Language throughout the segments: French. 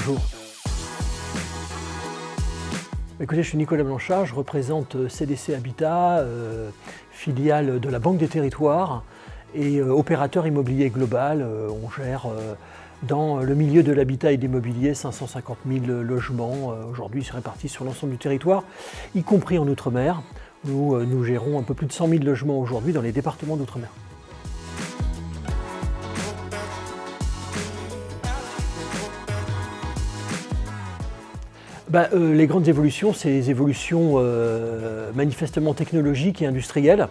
bonjour. Écoutez, je suis Nicolas Blanchard, je représente CDC Habitat, filiale de la Banque des Territoires et opérateur immobilier global. On gère dans le milieu de l'habitat et de l'immobilier 550 000 logements aujourd'hui répartis sur l'ensemble du territoire, y compris en Outre-mer. Nous gérons un peu plus de 100 000 logements aujourd'hui dans les départements d'Outre-mer. Les grandes évolutions, c'est les évolutions manifestement technologiques et industrielles.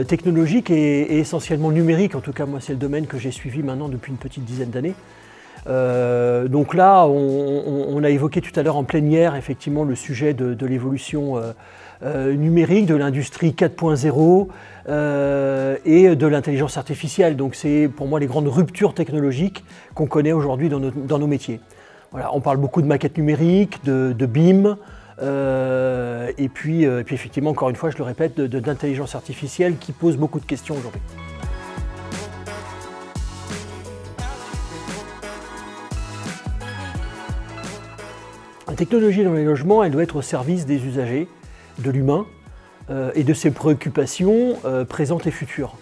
Technologiques et essentiellement numériques, en tout cas moi c'est le domaine que j'ai suivi maintenant depuis une petite dizaine d'années. Donc là, on a évoqué tout à l'heure en plénière effectivement le sujet de l'évolution numérique, de l'industrie 4.0 et de l'intelligence artificielle. Donc c'est pour moi les grandes ruptures technologiques qu'on connaît aujourd'hui dans nos métiers. Voilà, on parle beaucoup de maquettes numériques, de BIM, et puis effectivement, encore une fois, je le répète, d'intelligence artificielle qui pose beaucoup de questions aujourd'hui. La technologie dans les logements, elle doit être au service des usagers, de l'humain et de ses préoccupations présentes et futures.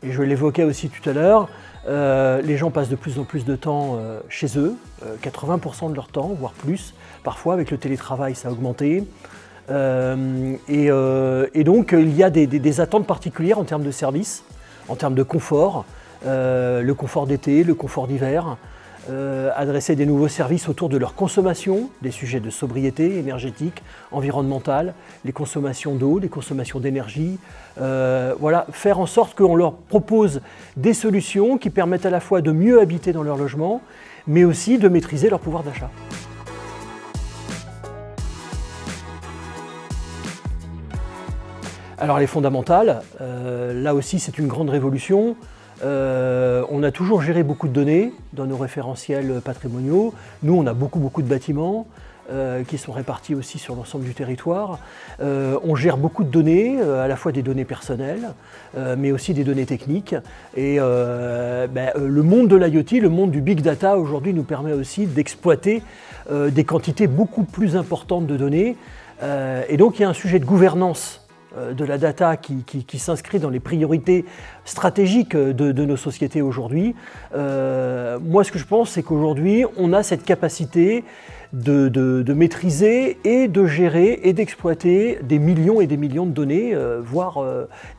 Et je l'évoquais aussi tout à l'heure, les gens passent de plus en plus de temps chez eux, 80% de leur temps, voire plus. Parfois, avec le télétravail, ça a augmenté. Et donc, il y a des attentes particulières en termes de services, en termes de confort, le confort d'été, le confort d'hiver, adresser des nouveaux services autour de leur consommation, des sujets de sobriété énergétique, environnementale, les consommations d'eau, les consommations d'énergie. Voilà, faire en sorte qu'on leur propose des solutions qui permettent à la fois de mieux habiter dans leur logement, mais aussi de maîtriser leur pouvoir d'achat. Alors les fondamentales, là aussi c'est une grande révolution. On a toujours géré beaucoup de données dans nos référentiels patrimoniaux. Nous, on a beaucoup de bâtiments qui sont répartis aussi sur l'ensemble du territoire. On gère beaucoup de données, à la fois des données personnelles, mais aussi des données techniques. Et le monde de l'IoT, le monde du big data aujourd'hui nous permet aussi d'exploiter des quantités beaucoup plus importantes de données. Et donc il y a un sujet de gouvernance de la data qui s'inscrit dans les priorités stratégiques de nos sociétés aujourd'hui. Moi, ce que je pense, c'est qu'aujourd'hui, on a cette capacité de maîtriser et de gérer et d'exploiter des millions et des millions de données, voire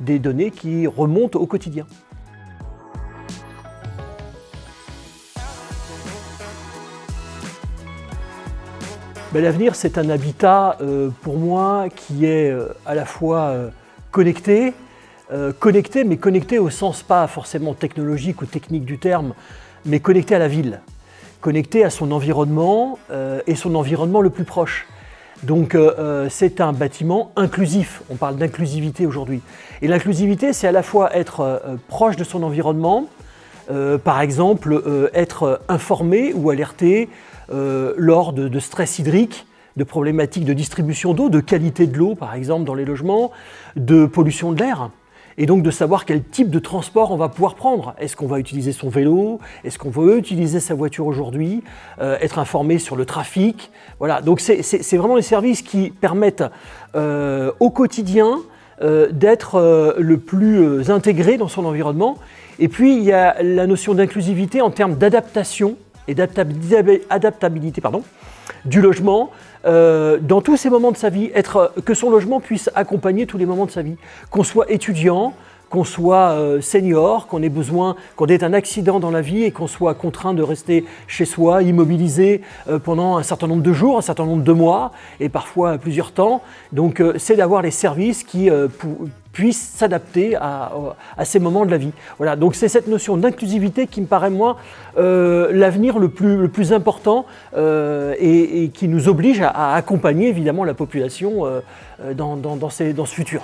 des données qui remontent au quotidien. L'avenir, c'est un habitat, pour moi, qui est à la fois connecté, mais connecté au sens pas forcément technologique ou technique du terme, mais connecté à la ville, connecté à son environnement et son environnement le plus proche. Donc c'est un bâtiment inclusif, on parle d'inclusivité aujourd'hui. Et l'inclusivité, c'est à la fois être proche de son environnement, par exemple être informé ou alerté lors de stress hydrique, de problématiques de distribution d'eau, de qualité de l'eau par exemple dans les logements, de pollution de l'air. Et donc de savoir quel type de transport on va pouvoir prendre. Est-ce qu'on va utiliser son vélo? Est-ce qu'on veut utiliser sa voiture aujourd'hui? Être informé sur le trafic. Voilà, donc c'est vraiment les services qui permettent au quotidien d'être le plus intégré dans son environnement. Et puis il y a la notion d'inclusivité en termes d'adaptation et d'adaptabilité du logement dans tous ces moments de sa vie, que son logement puisse accompagner tous les moments de sa vie, qu'on soit étudiant, qu'on soit senior, qu'on ait un accident dans la vie et qu'on soit contraint de rester chez soi, immobilisé pendant un certain nombre de jours, un certain nombre de mois et parfois plusieurs temps. Donc c'est d'avoir les services qui puissent s'adapter à ces moments de la vie. Voilà, donc c'est cette notion d'inclusivité qui me paraît moi l'avenir le plus important et qui nous oblige à accompagner évidemment la population dans ce futur.